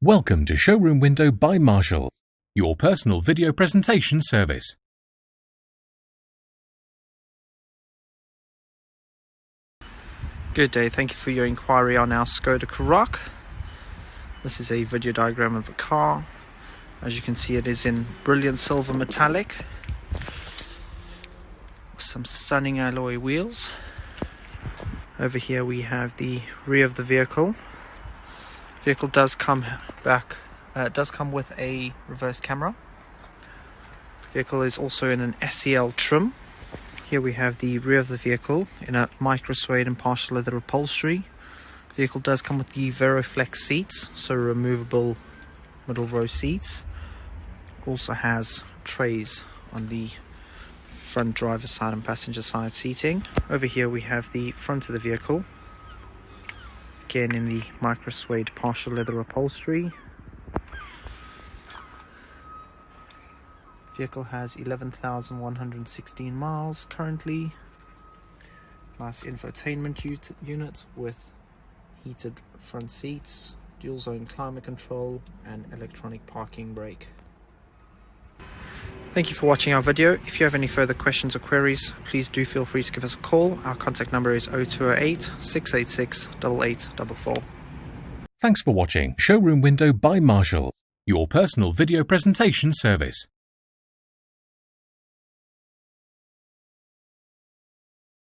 Welcome to Showroom Window by Marshall, your personal video presentation service. Good day, thank you for your inquiry on our Skoda Karoq. This is a video diagram of the car. As you can see, it is in brilliant silver metallic with some stunning alloy wheels. Over here we have the rear of the vehicle. Vehicle does come with a reverse camera. Vehicle is also in an SEL trim. Here we have the rear of the vehicle in a micro suede and partial leather upholstery. Vehicle does come with the VeroFlex seats, so removable middle row seats. Also has trays on the front driver's side and passenger side seating. Over here we have the front of the vehicle, again in the micro suede partial leather upholstery. Vehicle has 11,116 miles currently. Nice infotainment unit with heated front seats, dual zone climate control and electronic parking brake. Thank you for watching our video. If you have any further questions or queries, please do feel free to give us a call. Our contact number is 0208 686 8844. Thanks for watching Showroom Window by Marshall, your personal video presentation service.